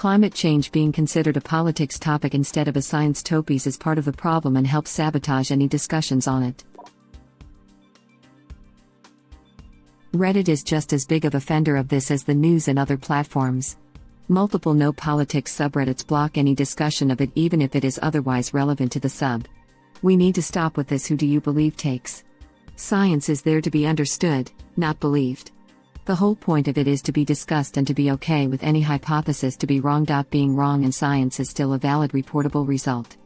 Climate change being considered a politics topic instead of a science topic is part of the problem and helps sabotage any discussions on it. Reddit is just as big of offender of this as the news and other platforms. Multiple no politics subreddits block any discussion of it even if it is otherwise relevant to the sub. We need to stop with this who do you believe takes. Science is there to be understood, not believed. The whole point of it is to be discussed and to be okay with any hypothesis to be wrong. Being wrong in science is still a valid reportable result.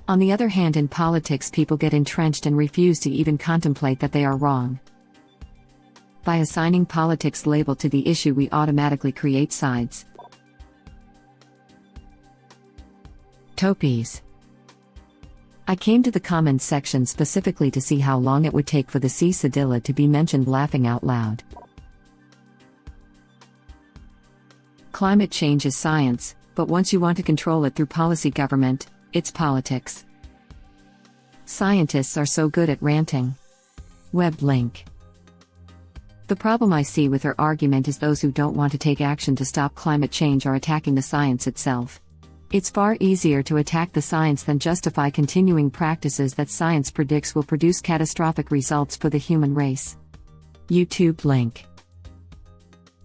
On the other hand, in politics people get entrenched and refuse to even contemplate that they are wrong. By assigning politics label to the issue we automatically create sides. Topies. I came to the comments section specifically to see how long it would take for the C cedilla to be mentioned laughing out loud. Climate change is science, but once you want to control it through policy government, it's politics. Scientists are so good at ranting. Web link. The problem I see with her argument is those who don't want to take action to stop climate change are attacking the science itself. It's far easier to attack the science than justify continuing practices that science predicts will produce catastrophic results for the human race. YouTube link.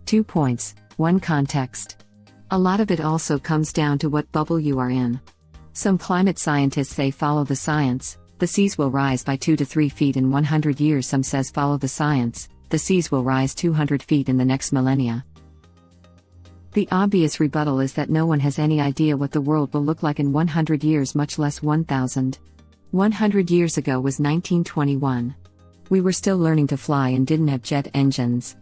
2 points, 1 context. A lot of it also comes down to what bubble you are in. Some climate scientists say follow the science, the seas will rise by 2 to 3 feet in 100 years. Some says follow the science, the seas will rise 200 feet in the next millennia. The obvious rebuttal is that no one has any idea what the world will look like in 100 years, much less 1,000. 100 years ago was 1921. We were still learning to fly and didn't have jet engines.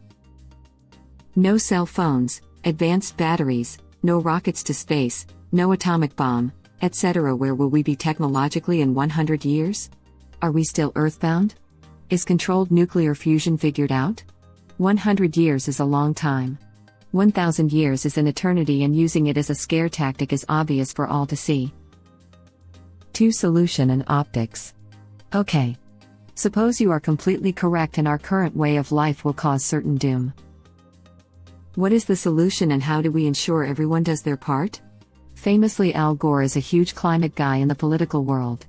No cell phones, advanced batteries, no rockets to space, no atomic bomb, etc. Where will we be technologically in 100 years? Are we still earthbound? Is controlled nuclear fusion figured out? 100 years is a long time. 1,000 years is an eternity, and using it as a scare tactic is obvious for all to see. 2. Solution and optics. Okay. Suppose you are completely correct and our current way of life will cause certain doom. What is the solution and how do we ensure everyone does their part? Famously, Al Gore is a huge climate guy in the political world.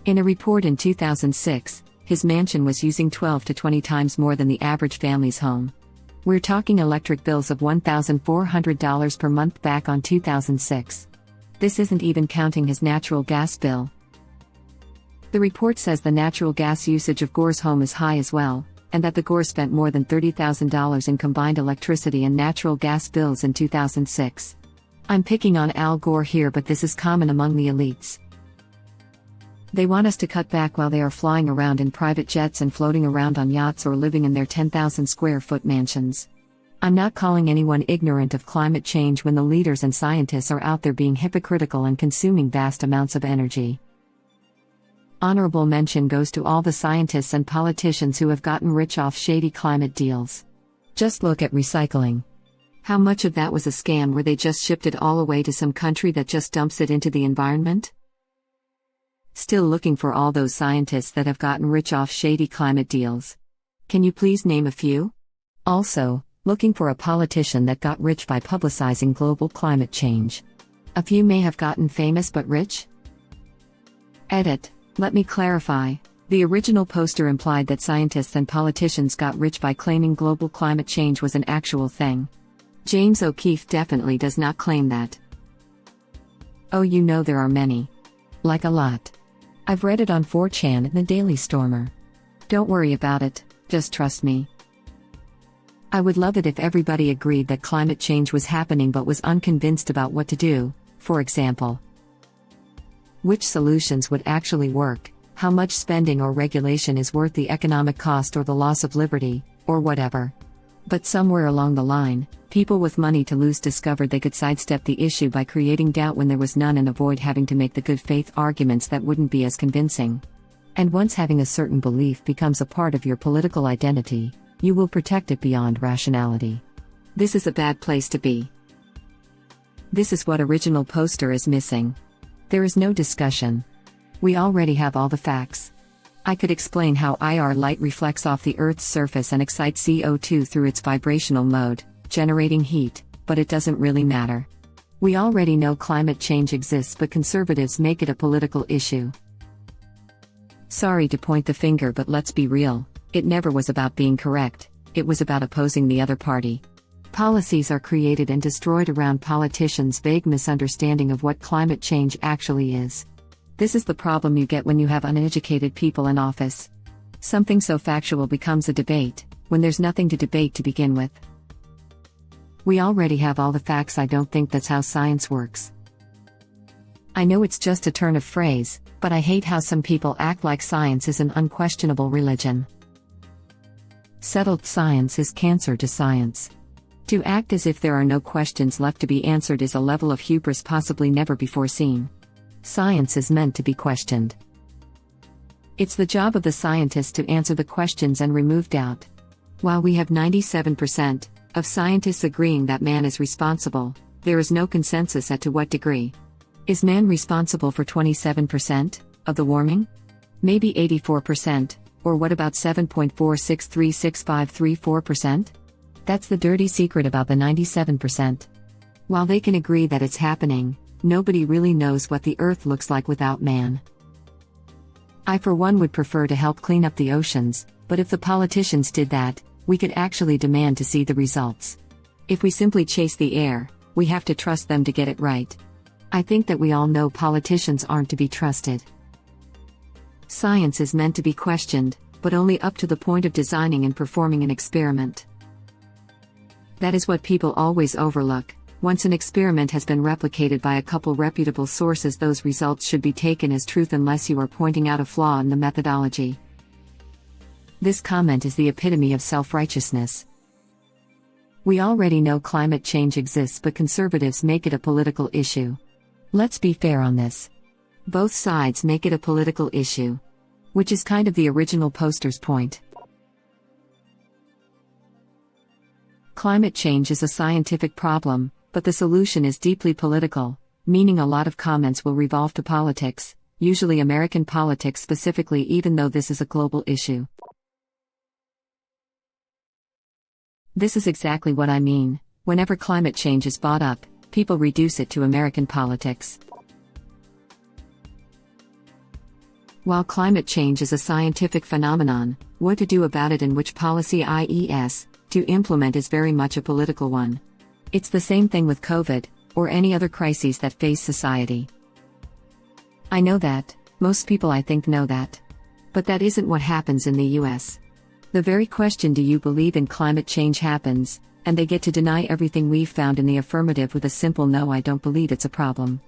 In a report in 2006, his mansion was using 12 to 20 times more than the average family's home. We're talking electric bills of $1,400 per month back on 2006. This isn't even counting his natural gas bill. The report says the natural gas usage of Gore's home is high as well, and that the Gore spent more than $30,000 in combined electricity and natural gas bills in 2006. I'm picking on Al Gore here, but this is common among the elites. They want us to cut back while they are flying around in private jets and floating around on yachts or living in their 10,000 square foot mansions. I'm not calling anyone ignorant of climate change when the leaders and scientists are out there being hypocritical and consuming vast amounts of energy. Honorable mention goes to all the scientists and politicians who have gotten rich off shady climate deals. Just look at recycling. How much of that was a scam where they just shipped it all away to some country that just dumps it into the environment? Still looking for all those scientists that have gotten rich off shady climate deals. Can you please name a few? Also, looking for a politician that got rich by publicizing global climate change. A few may have gotten famous but rich? Edit. Let me clarify. The original poster implied that scientists and politicians got rich by claiming global climate change was an actual thing. James O'Keefe definitely does not claim that. Oh, you know there are many. Like a lot. I've read it on 4chan and the Daily Stormer. Don't worry about it, just trust me. I would love it if everybody agreed that climate change was happening but was unconvinced about what to do. For example, which solutions would actually work, how much spending or regulation is worth the economic cost or the loss of liberty, or whatever. But somewhere along the line, people with money to lose discovered they could sidestep the issue by creating doubt when there was none and avoid having to make the good faith arguments that wouldn't be as convincing. And once having a certain belief becomes a part of your political identity, you will protect it beyond rationality. This is a bad place to be. This is what original poster is missing. There is no discussion. We already have all the facts. I could explain how IR light reflects off the Earth's surface and excites CO2 through its vibrational mode, generating heat, but it doesn't really matter. We already know climate change exists, but conservatives make it a political issue. Sorry to point the finger, but let's be real, it never was about being correct, it was about opposing the other party. Policies are created and destroyed around politicians' vague misunderstanding of what climate change actually is. This is the problem you get when you have uneducated people in office. Something so factual becomes a debate, when there's nothing to debate to begin with. We already have all the facts. I don't think that's how science works. I know it's just a turn of phrase, but I hate how some people act like science is an unquestionable religion. Settled science is cancer to science. To act as if there are no questions left to be answered is a level of hubris possibly never before seen. Science is meant to be questioned. It's the job of the scientist to answer the questions and remove doubt. While we have 97% of scientists agreeing that man is responsible, there is no consensus as to what degree. Is man responsible for 27% of the warming? Maybe 84%, or what about 7.46365334%? That's the dirty secret about the 97%. While they can agree that it's happening, nobody really knows what the Earth looks like without man. I for one would prefer to help clean up the oceans, but if the politicians did that, we could actually demand to see the results. If we simply chase the air, we have to trust them to get it right. I think that we all know politicians aren't to be trusted. Science is meant to be questioned, but only up to the point of designing and performing an experiment. That is what people always overlook. Once an experiment has been replicated by a couple reputable sources, those results should be taken as truth unless you are pointing out a flaw in the methodology. This comment is the epitome of self-righteousness. We already know climate change exists, but conservatives make it a political issue. Let's be fair on this. Both sides make it a political issue. Which is kind of the original poster's point. Climate change is a scientific problem, but the solution is deeply political, meaning a lot of comments will revolve to politics, usually American politics specifically, even though this is a global issue. This is exactly what I mean. Whenever climate change is brought up, people reduce it to American politics. While climate change is a scientific phenomenon, what to do about it and which policy, i.e., to implement is very much a political one. It's the same thing with COVID, or any other crises that face society. I know that, most people I think know that. But that isn't what happens in the US. The very question, do you believe in climate change, happens, and they get to deny everything we've found in the affirmative with a simple no, I don't believe it's a problem.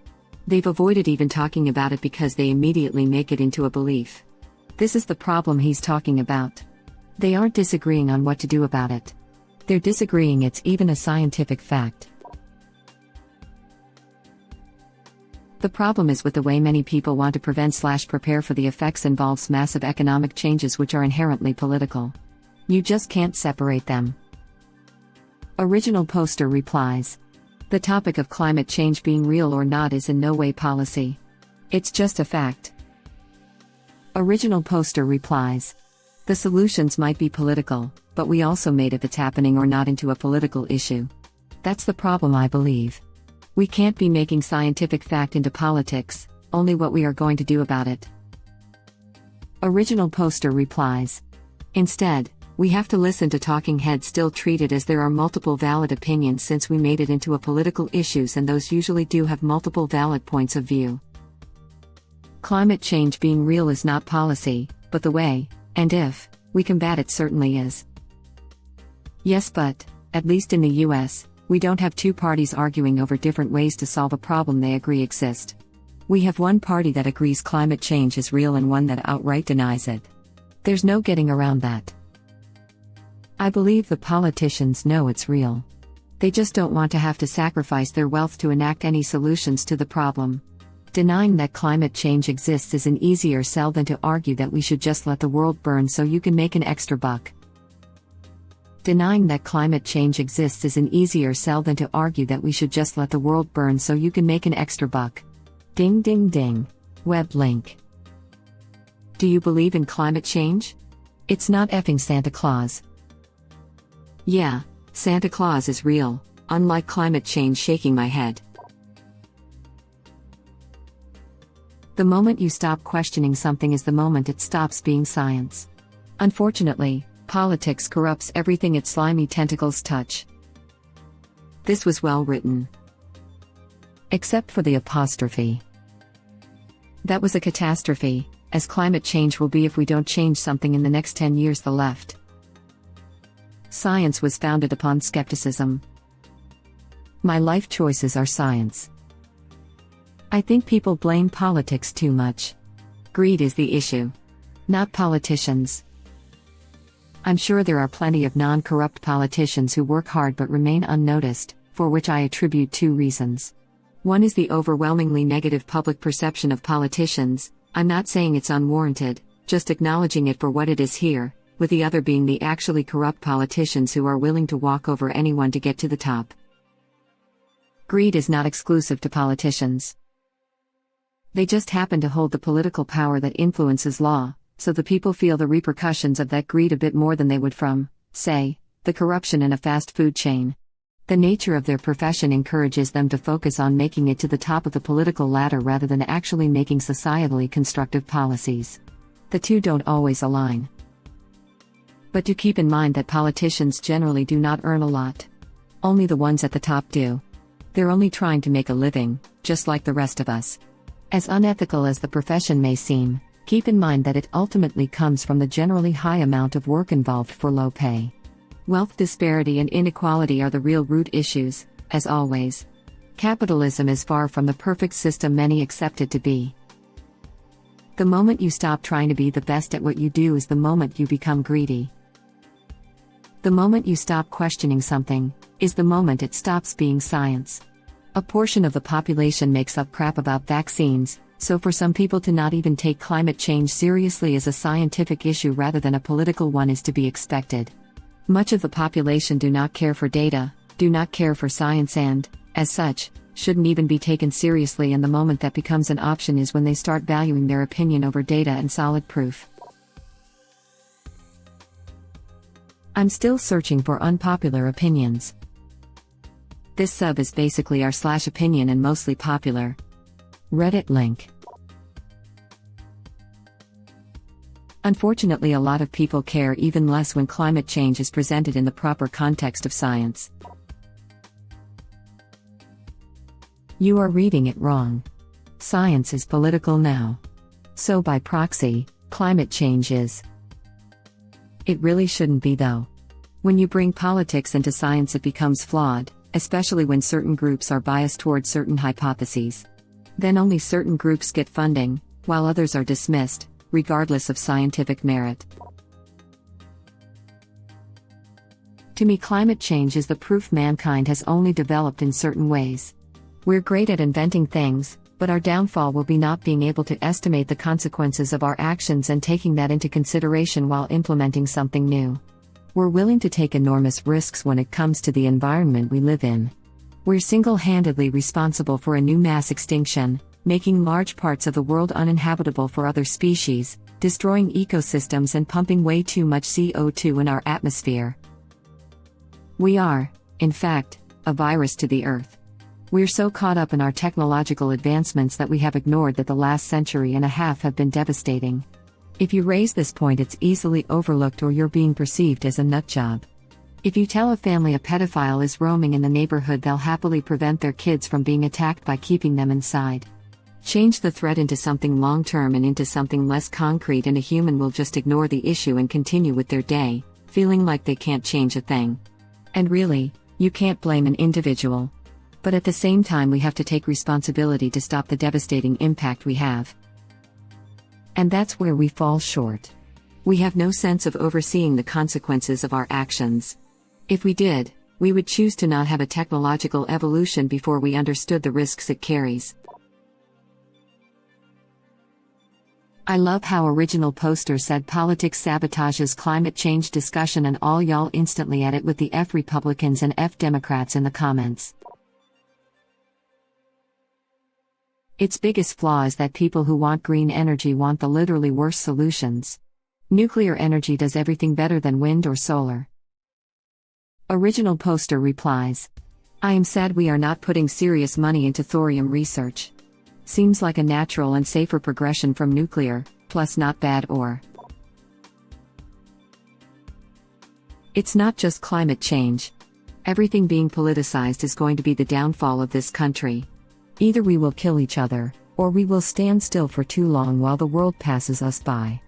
They've avoided even talking about it because they immediately make it into a belief. This is the problem he's talking about. They aren't disagreeing on what to do about it. They're disagreeing it's even a scientific fact. The problem is with the way many people want to prevent/prepare for the effects involves massive economic changes which are inherently political. You just can't separate them. Original poster replies. The topic of climate change being real or not is in no way policy. It's just a fact. Original poster replies. The solutions might be political, but we also made if it's happening or not into a political issue. That's the problem, I believe. We can't be making scientific fact into politics, only what we are going to do about it. Original poster replies. Instead, we have to listen to talking heads, still treated as there are multiple valid opinions since we made it into a political issues, and those usually do have multiple valid points of view. Climate change being real is not policy, but the way, and if, we combat it certainly is. Yes, but, at least in the US, we don't have two parties arguing over different ways to solve a problem they agree exist. We have one party that agrees climate change is real and one that outright denies it. There's no getting around that. I believe the politicians know it's real. They just don't want to have to sacrifice their wealth to enact any solutions to the problem. Denying that climate change exists is an easier sell than to argue that we should just let the world burn so you can make an extra buck. Denying that climate change exists is an easier sell than to argue that we should just let the world burn so you can make an extra buck. Ding ding ding. Web link. Do you believe in climate change? It's not effing Santa Claus. Yeah, Santa Claus is real, unlike climate change. Shaking my head. The moment you stop questioning something is the moment it stops being science. Unfortunately, politics corrupts everything its slimy tentacles touch. This was well written. Except for the apostrophe. That was a catastrophe, as climate change will be if we don't change something in the next 10 years. The left. Science was founded upon skepticism. My life choices are science. I think people blame politics too much. Greed is the issue, not politicians. I'm sure there are plenty of non-corrupt politicians who work hard but remain unnoticed, for which I attribute two reasons. One is the overwhelmingly negative public perception of politicians. I'm not saying it's unwarranted, just acknowledging it for what it is here, with the other being the actually corrupt politicians who are willing to walk over anyone to get to the top. Greed is not exclusive to politicians. They just happen to hold the political power that influences law, so the people feel the repercussions of that greed a bit more than they would from, say, the corruption in a fast food chain. The nature of their profession encourages them to focus on making it to the top of the political ladder rather than actually making societally constructive policies. The two don't always align. But do keep in mind that politicians generally do not earn a lot. Only the ones at the top do. They're only trying to make a living, just like the rest of us. As unethical as the profession may seem, keep in mind that it ultimately comes from the generally high amount of work involved for low pay. Wealth disparity and inequality are the real root issues, as always. Capitalism is far from the perfect system many accept it to be. The moment you stop trying to be the best at what you do is the moment you become greedy. The moment you stop questioning something, is the moment it stops being science. A portion of the population makes up crap about vaccines, so for some people to not even take climate change seriously as a scientific issue rather than a political one is to be expected. Much of the population do not care for data, do not care for science and, as such, shouldn't even be taken seriously, and the moment that becomes an option is when they start valuing their opinion over data and solid proof. I'm still searching for unpopular opinions. This sub is basically r/opinion and mostly popular. Reddit link. Unfortunately, a lot of people care even less when climate change is presented in the proper context of science. You are reading it wrong. Science is political now. So by proxy, climate change is. It really shouldn't be though. When you bring politics into science, it becomes flawed, especially when certain groups are biased towards certain hypotheses. Then only certain groups get funding, while others are dismissed, regardless of scientific merit. To me, climate change is the proof mankind has only developed in certain ways. We're great at inventing things, but our downfall will be not being able to estimate the consequences of our actions and taking that into consideration while implementing something new. We're willing to take enormous risks when it comes to the environment we live in. We're single-handedly responsible for a new mass extinction, making large parts of the world uninhabitable for other species, destroying ecosystems and pumping way too much CO2 in our atmosphere. We are, in fact, a virus to the Earth. We're so caught up in our technological advancements that we have ignored that the last century and a half have been devastating. If you raise this point, it's easily overlooked or you're being perceived as a nutjob. If you tell a family a pedophile is roaming in the neighborhood, they'll happily prevent their kids from being attacked by keeping them inside. Change the threat into something long-term and into something less concrete, and a human will just ignore the issue and continue with their day, feeling like they can't change a thing. And really, you can't blame an individual. But at the same time, we have to take responsibility to stop the devastating impact we have. And that's where we fall short. We have no sense of overseeing the consequences of our actions. If we did, we would choose to not have a technological evolution before we understood the risks it carries. I love how original poster said politics sabotages climate change discussion, and all y'all instantly at it with the F Republicans and F Democrats in the comments. Its biggest flaw is that people who want green energy want the literally worst solutions. Nuclear energy does everything better than wind or solar. Original poster replies, I am sad we are not putting serious money into thorium research. Seems like a natural and safer progression from nuclear, plus not bad or. It's not just climate change. Everything being politicized is going to be the downfall of this country. Either we will kill each other, or we will stand still for too long while the world passes us by.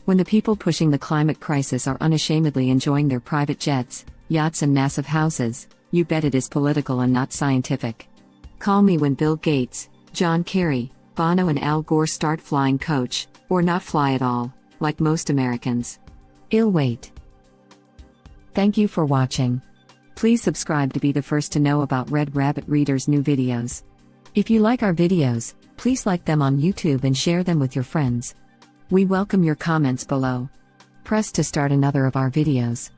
When the people pushing the climate crisis are unashamedly enjoying their private jets, yachts and massive houses, you bet it is political and not scientific. Call me when Bill Gates, John Kerry, Bono and Al Gore start flying coach, or not fly at all, like most Americans. I'll wait. Thank you for watching. Please subscribe to be the first to know about Red Rabbit Reader's new videos. If you like our videos, please like them on YouTube and share them with your friends. We welcome your comments below. Press to start another of our videos.